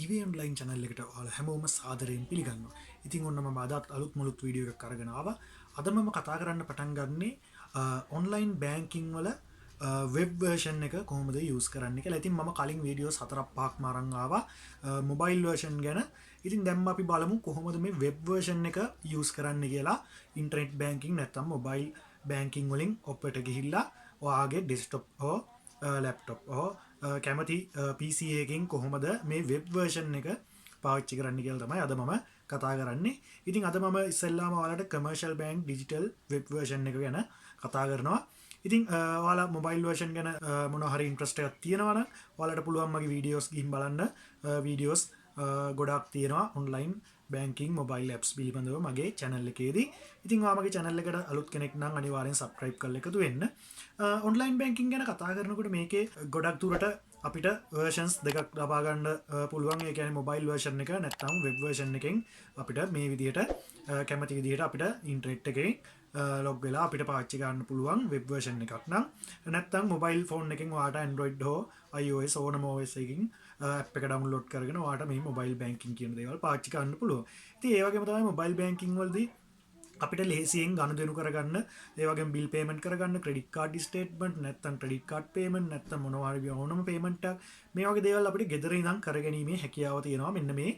Eway online channel එකට ඔයාලා හැමෝම සාදරයෙන් පිළිගන්නවා. ඉතින් ඔන්න මම අදත් අලුත් මුලුත් වීඩියෝ එකක් අරගෙන ආවා. අද මම කතා කරන්න පටන් ගන්නේ online banking වල web version එක කොහොමද use කරන්න කියලා. ඉතින් මම කලින් වීඩියෝස් 4-5ක්ම අරන් ආවා mobile version ගැන. ඉතින් දැන් අපි බලමු කොහොමද මේ web version එක use කරන්න කියලා. internet banking නැත්නම් mobile banking වලින් ඔප්පට ගිහිල්ලා ඔයාගේ desktop හෝ ලැප්ටොප් හෝ කැමති PC එකකින් කොහොමද මේ වෙබ් වර්ෂන් එක පාවිච්චි කරන්න කියලා තමයි අද මම කතා කරන්නේ. ඉතින් අද මම ඉස්සෙල්ලාම ඔයාලට commercial bank digital web version එක ගැන කතා කරනවා. ඉතින් ඔයාලා mobile version ගැන මොනවා හරි interest එකක් තියෙනවා නම් ඔයාලට පුළුවන් මගේ videos ගිහින් බලන්න. videos ගොඩක් තියෙනවා online banking mobile apps පිළිබඳව මගේ channel එකේදී. ඉතින් ඔයා මගේ channel එකට අලුත් කෙනෙක් නම් අනිවාර්යෙන් subscribe කරලා එකතු වෙන්න. online banking ගැන කතා කරනකොට මේකේ ගොඩක් දුරට අපිට versions දෙකක් ලබා ගන්න පුළුවන්. ඒ කියන්නේ mobile version එක නැත්නම් web version එකෙන් අපිට මේ විදිහට කැමති විදිහට අපිට internet එකෙන් log වෙලා අපිට පාවිච්චි ගන්න පුළුවන් web version එකක් නම් නැත්නම් mobile phone එකෙන් ඔයාට Android හෝ iOS ඕනම OS එකකින් app එක download කරගෙන ඔයාට මේ mobile banking කියන දේවල් පාවිච්චි කරන්න පුළුවන්. ඉතින් ඒ වගේම තමයි mobile banking වලදී අපිට ලේසියෙන් ගනුදෙනු කරගන්න, ඒ වගේම bill payment කරගන්න, credit card statement නැත්නම් credit card payment නැත්නම් මොනවා හරි ඕනම payment එකක් මේ වගේ දේවල් අපිට ගෙදර ඉඳන් කරගැනීමේ හැකියාව තියෙනවා මෙන්න මේ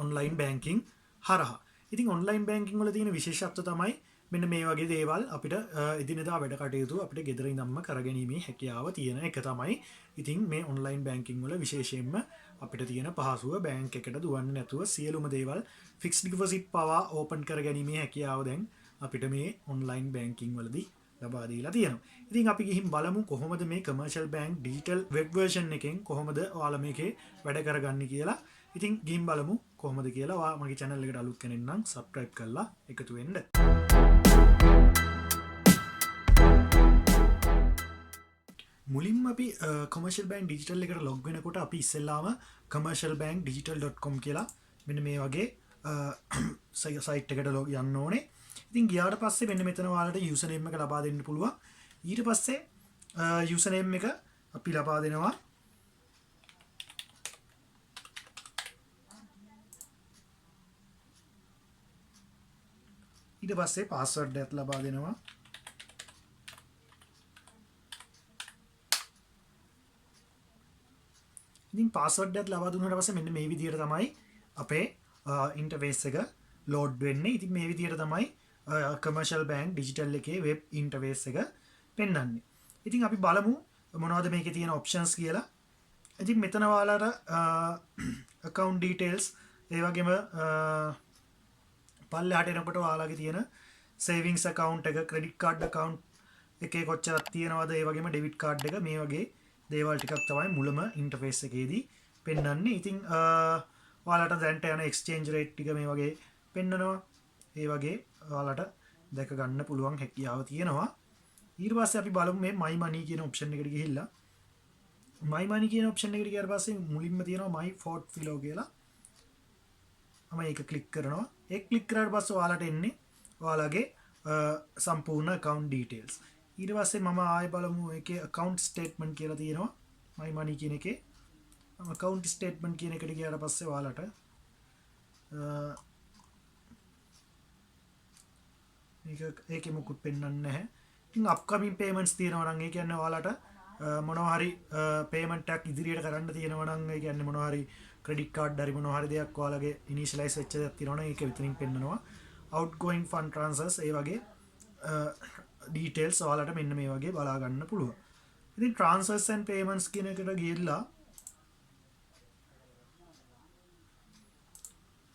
online banking හරහා. ඉතින් online banking වල තියෙන විශේෂත්වය තමයි මෙන්න මේ වගේ දේවල් අපිට එදිනෙදා වැඩ කටයුතු අපිට ගෙදර ඉඳන්ම කරගැනීමේ හැකියාව තියෙන එක තමයි. ඉතින් මේ online banking වල විශේෂයෙන්ම අපිට තියෙන පහසුව බැංක් එකට දුවන්නේ නැතුව සියලුම දේවල් fixed deposit පවා open කරගැනීමේ හැකියාව දැන් අපිට මේ online banking වලදී ලබා දීලා තියෙනවා. ඉතින් අපි ගිහින් බලමු කොහොමද මේ commercial bank digital web version එකෙන් කොහොමද ඔයාලා මේකේ වැඩ කරගන්නේ කියලා. ඉතින් ගිහින් බලමු කොහොමද කියලා. ඔයා මගේ channel එකට අලුත් කෙනෙක් නම් subscribe කරලා එකතු වෙන්න. මුලින්ම අපි commercial bank digital එකට log වෙනකොට අපි ඉස්සෙල්ලාම commercialbankdigital.com කියලා මෙන්න මේ වගේ site එකට log යන්න ඕනේ. ඉතින් ගියාට පස්සේ මෙන්න මෙතන ඔයාලට username එක ලබා දෙන්න පුළුවන්. ඊට පස්සේ username එක අපි ලබා දෙනවා. ඊට පස්සේ password එකක් ලබා දෙනවා. ඉතින් password එකක් ලබා දුන්නාට පස්සේ මෙන්න මේ විදිහට තමයි අපේ interface එක load වෙන්නේ. ඉතින් මේ විදිහට තමයි commercial bank digital එකේ web interface එක පෙන්වන්නේ. ඉතින් අපි බලමු මොනවද මේකේ තියෙන options කියලා. ඉතින් මෙතන ඔයාලට account details ඒ වගේම පල්ලෙහාට එනකොට ඔයාලගේ තියෙන savings account එක, credit card account එකේ කොච්චරක් තියෙනවද, ඒ වගේම debit card එක මේ වගේ දේවල් ටිකක් තමයි මුලම ඉන්ටර්ෆේස් එකේදී පෙන්වන්නේ. ඉතින් ඔයාලට දැන්ට යන exchange rate ටික මේ වගේ පෙන්වනවා. ඒ වගේ ඔයාලට දැක ගන්න පුළුවන් හැකියාව තියෙනවා. ඊට පස්සේ අපි බලමු මේ my money කියන option එකට ගිහිල්ලා my money කියන option එකට ගියාට පස්සේ මුලින්ම තියෙනවා my portfolio කියලා. මම ඒක ක්ලික් කරනවා. ඒක ක්ලික් කරාට පස්සේ ඔයාලට එන්නේ ඔයාලගේ සම්පූර්ණ account details. ඊට පස්සේ මම ආයෙ බලමු ඒකේ account statement කියලා තියෙනවා. my money කියන එකේ account statement කියන එකට ගියාට පස්සේ ඔයාලට ඒකේ මොකුත් පෙන්වන්නේ නැහැ. ඉතින් upcoming payments තියෙනවා නම් ඒ කියන්නේ ඔයාලට මොනවා හරි payment එකක් ඉදිරියට කරන්න තියෙනවා නම් ඒ කියන්නේ මොනවා හරි credit card හරි මොනවා හරි දෙයක් ඔයාලගේ initialize වෙච්ච දෙයක් තියෙනවා නම් ඒක විතරින් පෙන්වනවා. outgoing fund transfers ඒ වගේ details ඔයාලට මෙන්න මේ වගේ බලා ගන්න පුළුවන්. ඉතින් transfers and payments කියන එකට ගිහිල්ලා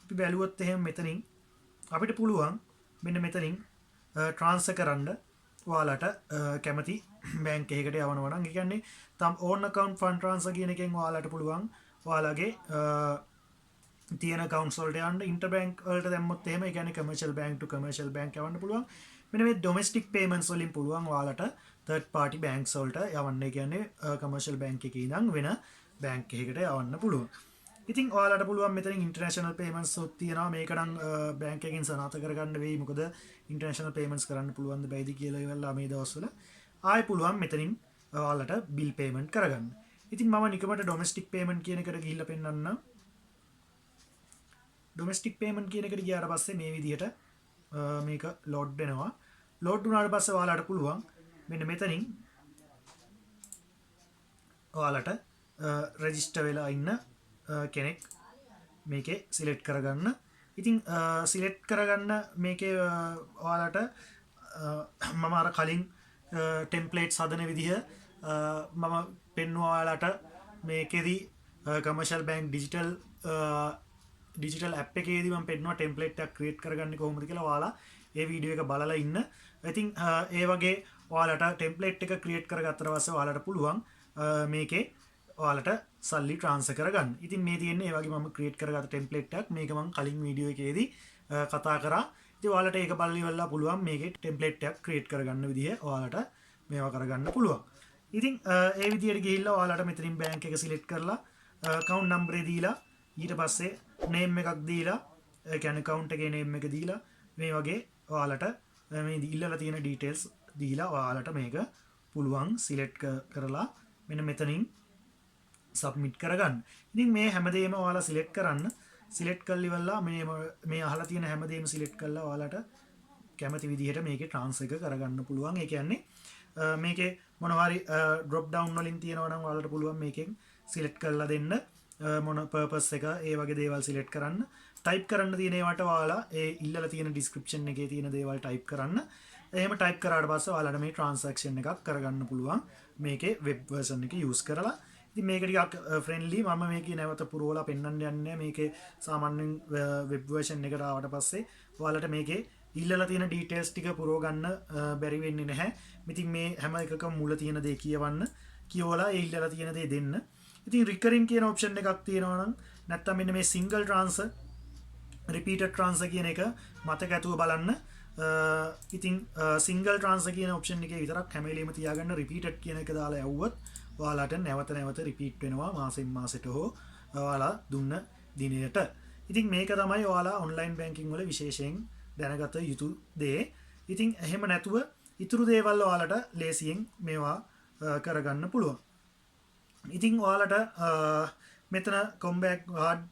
අපි බැලුවොත් එහෙම මෙතනින් අපිට පුළුවන් මෙන්න මෙතනින් transfer කරන්න ඔයාලට කැමති බැංක් එකකට යවනවා නම් ඒ කියන්නේ own account fund transfer කියන එකෙන් ඔයාලට පුළුවන් ඔයාලගේ තියෙන accounts වලට යන්න interbank වලට දැම්මොත් එහෙම ඒ කියන්නේ commercial bank to commercial bank යවන්න පුළුවන්. මෙන්න මේ domestic payments වලින් පුළුවන් ඔයාලට third party banks වලට යවන්න. ඒ කියන්නේ commercial bank එකේ ඉඳන් වෙන bank එකකට යවන්න පුළුවන්. ඉතින් ඔයාලට පුළුවන් මෙතනින් international payments උත් තියෙනවා. මේක නම් bank එකකින් සනාථ කරගන්න වෙයි. මොකද international payments කරන්න පුළුවන් ද බැයිද කියලා ඉවල්ලා මේ දවස්වල ආයෙ පුළුවන් මෙතනින් ඔයාලට bill payment කරගන්න. ඉතින් මම නිකමට ඩොමස්ටික් පේමන්ට් කියන එකට ගිහිල්ලා පෙන්නන්න. ඩොමස්ටික් පේමන්ට් කියන එකට ගියාට පස්සේ මේ විදිහට මේක ලෝඩ් වෙනවා. ලෝඩ් වුණාට පස්සේ ඔයාලට පුළුවන් මෙන්න මෙතනින් ඔයාලට රෙජිස්ටර් වෙලා ඉන්න කෙනෙක් මේකේ සිලෙක්ට් කරගන්න. ඉතින් සිලෙක්ට් කරගන්න මේකේ ඔයාලට මම අර කලින් ටෙම්ප්ලේට්ස් හදන විදිහ මම පෙන්නුවා ඔයාලට මේකෙදි කමර්ෂල් බැංක් ඩිජිටල් ඇප් එකේදී මම පෙන්නුවා ටෙම්ප්ලේට් එකක් ක්‍රියේට් කරගන්නේ කොහොමද කියලා. ඔයාලා ඒ වීඩියෝ එක බලලා ඉන්න. ඉතින් ඒ වගේ ඔයාලට ටෙම්ප්ලේට් එක ක්‍රියේට් කරගත්තට පස්සේ ඔයාලට පුළුවන් මේකේ ඔයාලට සල්ලි ට්‍රාන්ස්ෆර් කරගන්න. ඉතින් මේ තියෙන්නේ ඒ වගේ මම ක්‍රියේට් කරගත්ත ටෙම්ප්ලේට් එකක්. මේක මම කලින් වීඩියෝ එකේදී කතා කරා. ඉතින් ඔයාලට ඒක බලලා ඉවරලා පුළුවන් මේකේ ටෙම්ප්ලේට් එකක් ක්‍රියේට් කරගන්න විදිහ ඔයාලට මේවා කරගන්න පුළුවන්. ඉතින් ඒ විදිහට ගිහිල්ලා ඔයාලට මෙතනින් බැංක් එක සිලෙක්ට් කරලා account number එක දීලා ඊට පස්සේ name එකක් දීලා ඒ කියන්නේ account එකේ name එක දීලා මේ වගේ ඔයාලට මේ ඉල්ලලා තියෙන details දීලා ඔයාලට මේක පුළුවන් සිලෙක්ට් කරලා මෙන්න මෙතනින් සබ්මිට් කරගන්න. ඉතින් මේ හැමදේම ඔයාලා සිලෙක්ට් කරන්න. සිලෙක්ට් කරලා ඉවරලා මේ අහලා තියෙන හැමදේම සිලෙක්ට් කරලා ඔයාලට කැමති විදිහට මේකේ ට්‍රාන්ස්ෆර් එක කරගන්න පුළුවන්. ඒ කියන්නේ මේකේ මොනවා හරි drop down වලින් තියෙනවා නම් ඔයාලට පුළුවන් මේකෙන් සිලෙක්ට් කරලා දෙන්න මොන purpose එක ඒ වගේ දේවල් සිලෙක්ට් කරන්න. ටයිප් කරන්න තියෙන ඒවාට ඔයාලා ඒ ඉල්ලලා තියෙන description එකේ තියෙන දේවල් ටයිප් කරන්න. එහෙම ටයිප් කරාට පස්සේ ඔයාලට මේ transaction එකක් කරගන්න පුළුවන් මේකේ web version එක use කරලා. ඉතින් මේක ටිකක් ෆ්‍රෙන්ඩ්ලි. මම මේකේ නැවත පුරවලා පෙන්වන්න යන්නේ. මේකේ සාමාන්‍යයෙන් web version එකට ආවට පස්සේ ඔයාලට මේකේ ඉල්ලලා තියෙන details ටික පුරව ගන්න බැරි වෙන්නේ නැහැ. ඉතින් මේ හැම එකකම මුල තියෙන දේ කියවන්න. කියවලා ඒ ඉල්ලලා තියෙන දේ දෙන්න. ඉතින් recurring කියන option එකක් තියෙනවා නම් නැත්තම් මෙන්න මේ single transfer repeated transfer කියන එක මතක ඇතුව බලන්න. ඉතින් single transfer කියන option එකේ විතරක් හැම වෙලෙම තියාගන්න. repeated කියන එක දාලා යවුවොත් ඔයාලට නැවත නැවත repeat වෙනවා මාසෙන් මාසෙට හෝ ඔයාලා දුන්න දිනයට. ඉතින් මේක තමයි ඔයාලා online banking වල විශේෂයෙන් දැනගත යුතු දේ. ඉතින් එහෙම නැතුව ඉතුරු දේවල් ඔයාලට ලේසියෙන් මේවා කරගන්න පුළුවන්. ඉතින් ඔයාලට මෙතන Combank card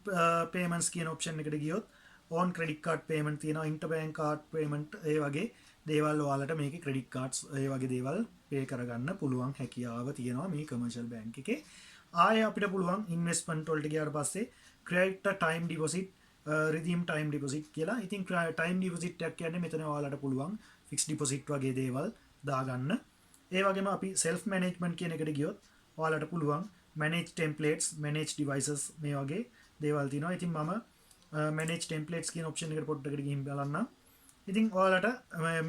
payments කියන option එකට ගියොත් on credit card payment තියෙනවා, interbank card payment ඒ වගේ දේවල් ඔයාලට මේකේ credit cards ඒ වගේ දේවල් pay කරගන්න පුළුවන් හැකියාව තියෙනවා මේ commercial bank එකේ. ආයෙ අපිට පුළුවන් investment වලට ගියාට පස්සේ create a time deposit redeem time deposit කියලා. ඉතින් time deposit එකක් කියන්නේ මෙතන ඔයාලට පුළුවන් fixed deposit වගේ දේවල් දාගන්න. ඒ වගේම අපි self management කියන එකට ගියොත් ඔයාලට පුළුවන් manage templates, manage devices මේ වගේ දේවල් තියෙනවා. ඉතින් මම manage templates කියන option එකට පොඩ්ඩකට ගිහින් බලන්න. ඉතින් ඔයාලට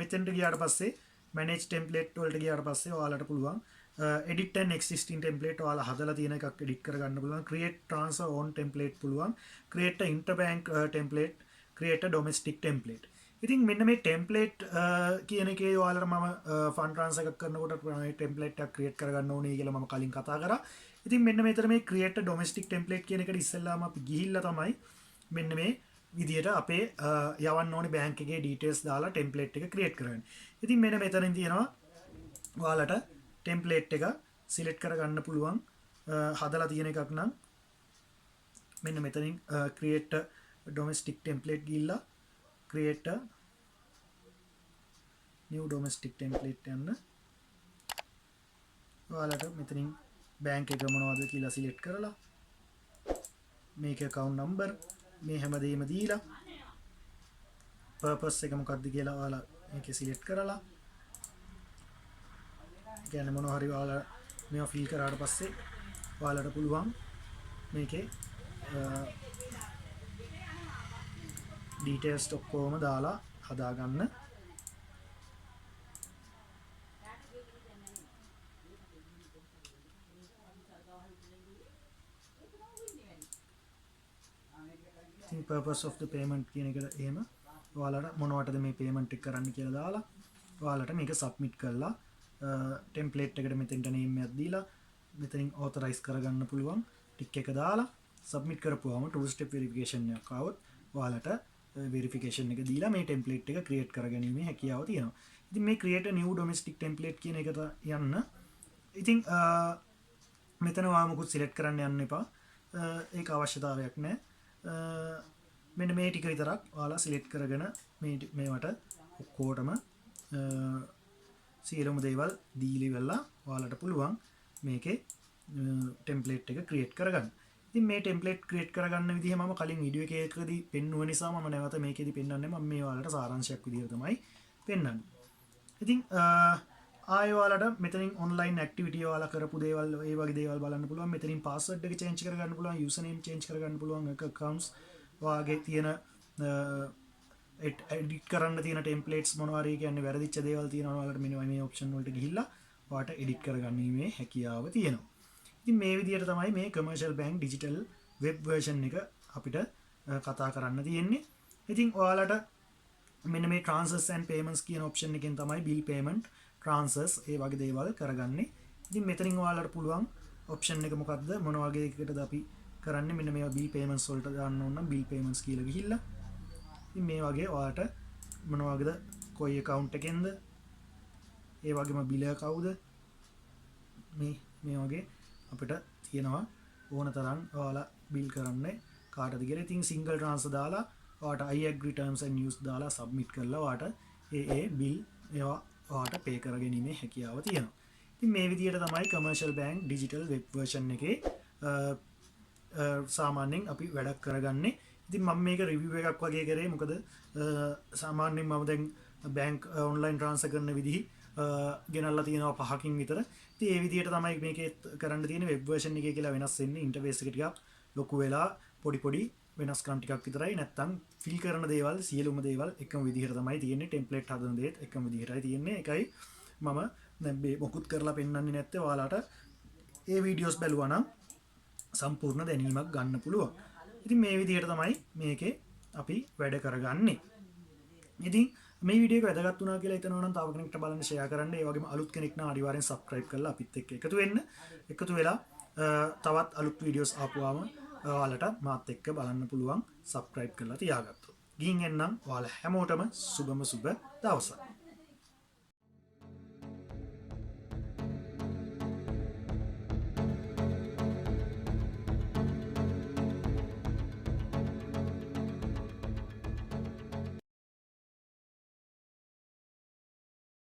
මෙතෙන්ට ගියාට පස්සේ manage template වලට ගියාට පස්සේ ඔයාලට පුළුවන් edit an existing template ඔයාලා හදලා තියෙන එකක් edit කරගන්න පුළුවන්. create transfer on template පුළුවන්. create a interbank template, create a domestic template. ඉතින් මෙන්න මේ template කියන එකේ ඔයාලට මම fund transfer එකක් කරනකොට template එකක් create කරගන්න ඕනේ කියලා මම කලින් කතා කරා. ඉතින් මෙන්න මෙතන මේ create a domestic template කියන එකට ඉස්සෙල්ලාම අපි ගිහිල්ලා තමයි මෙන්න මේ විදියට අපේ යවන්න ඕනේ බැංක් එකේ details දාලා template එක create කරගන්න. ඉතින් මෙන්න මෙතනින් තියෙනවා ඔයාලට template එක select කරගන්න පුළුවන් හදලා තියෙන එකක් නම් මෙන්න මෙතනින් create a domestic template ගිහිල්ලා create a new domestic template යන්න. ඔයාලට මෙතනින් බැංක් එක මොනවද කියලා select කරලා මේක account number මේ හැමදේම දීලා purpose එක මොකක්ද කියලා ඔයාලා මේකේ select කරලා කියන්නේ මොනවා හරි ඔයාලා මේවා fill කරාට පස්සේ ඔයාලට පුළුවන් මේකේ details ඔක්කොම දාලා හදාගන්න. purpose of the payment කියන එකට එහෙම ඔයාලට මොනවටද මේ payment එක කරන්න කියලා දාලා ඔයාලට මේක submit කරලා template එකට මෙතෙන්ට name එකක් දීලා මෙතනින් authorize කරගන්න පුළුවන්. tick එක දාලා submit කරපුවාම two step verification එකක් ආවොත් ඔයාලට verification එක දීලා මේ template එක create කරගැනීමේ හැකියාව තියෙනවා. ඉතින් මේ create a new domestic template කියන එකට යන්න. ඉතින් මෙතන වාමකුත් සිලෙක්ට් කරන්න යන්න එපා. ඒක අවශ්‍යතාවයක් නැහැ. මෙන්න මේ ටික විතරක් ඔයාලා සිලෙක්ට් කරගෙන මේවට ඔක්කොටම සියලුම දේවල් දීලි වෙලා ඔයාලට පුළුවන් මේකේ ටෙම්ප්ලේට් එක ක්‍රියේට් කරගන්න. ඉතින් මේ ටෙම්ප්ලේට් ක්‍රියේට් කරගන්න විදිහ මම කලින් වීඩියෝ එකකදී පෙන්නුව නිසා මම නැවත මේකෙදි පෙන්වන්නේ. මම මේ ඔයාලට සාරාංශයක් විදිහට තමයි පෙන්වන්නේ. ඉතින් ආයෙ ඔයාලට මෙතනින් ඔන්ලයින් ඇක්ටිවිටි ඔයාලා කරපු දේවල් ඒ වගේ දේවල් බලන්න පුළුවන්. මෙතනින් පාස්වර්ඩ් එක චේන්ජ් කරගන්න පුළුවන්, යූසර් නේම් චේන්ජ් කරගන්න පුළුවන්, accounts වාගේ තියෙන එඩිට් කරන්න තියෙන ටෙම්ප්ලේට්ස් මොනවා හරි කියන්නේ වැරදිච්ච දේවල් තියෙනවා ඔයාලට මෙන්න මේ ඔප්ෂන් වලට ගිහිල්ලා ඔයාලට එඩිට් කරගන්නීමේ හැකියාව තියෙනවා. ඉතින් මේ විදිහට තමයි මේ commercial bank digital web version එක අපිට කතා කරන්න තියෙන්නේ. ඉතින් ඔයාලට මෙන්න මේ transfers and payments කියන option එකෙන් තමයි bill payment, transfers ඒ වගේ දේවල් කරගන්නේ. ඉතින් මෙතනින් ඔයාලට පුළුවන් option එක මොකක්ද මොන වගේ එකකටද අපි කරන්නේ මෙන්න මේවා bill payments වලට දාන්න ඕන නම් bill payments කියලා ගිහිල්ලා ඉතින් මේ වගේ ඔයාලට මොන වගේද කොයි account එකෙන්ද ඒ වගේම bill කවුද මේ වගේ අපිට තියෙනවා ඕන තරම් ඔයාලා bill කරන්නේ කාටද කියලා. ඉතින් single transfer දාලා ඔයාලට I agree terms and use දාලා submit කරලා ඔයාලට ඒ bill ඒවා ඔයාලට pay කරගැනීමේ හැකියාව තියෙනවා. ඉතින් මේ විදිහට තමයි commercial bank digital web version එකේ සාමාන්‍යයෙන් අපි වැඩක් කරගන්නේ. ඉතින් මම මේක රිවිව් එකක් වගේ කරේ මොකද සාමාන්‍යයෙන් මම දැන් බැංක් ඔන්ලයින් ට්‍රාන්ස්ෆර් කරන විදිහ ගෙනල්ලා තියෙනවා 5කින් විතර. ඉතින් ඒ විදිහට තමයි මේකේ කරන්න තියෙන්නේ වෙබ් version එකේ කියලා වෙනස් වෙන්නේ. ඉන්ටර්ෆේස් එක ටිකක් ලොකු වෙලා පොඩි වෙනස්කම් ටිකක් විතරයි. නැත්තම් ෆිල් කරන දේවල් සියලුම දේවල් එකම විදිහට තමයි තියෙන්නේ. ටෙම්ප්ලේට් හදන දේත් එකම විදිහටයි තියෙන්නේ. ඒකයි මම දැන් මේ මොකුත් කරලා පෙන්වන්නේ නැත්තේ ඔයාලට ඒ වීඩියෝස් බලුවා නම් සම්පූර්ණ දැනීමක් ගන්න පුළුවන්. ඉතින් මේ විදිහට තමයි මේකේ අපි වැඩ කරගන්නේ. ඉතින් මේ වීඩියෝ එක වැදගත් වුණා කියලා හිතනවා නම් තව කෙනෙක්ට බලන්න ෂෙයා කරන්න. ඒ වගේම අලුත් කෙනෙක් නම් අනිවාර්යෙන් subscribe කරලා අපිත් එක්ක එකතු වෙන්න. එකතු වෙලා තවත් අලුත් වීඩියෝස් ආපුවාම ඔයාලට මාත් එක්ක බලන්න පුළුවන් subscribe කරලා තියාගත්තොත්. ගිහින් එන්නම් ඔයාලා හැමෝටම සුබම සුබ දවසක්.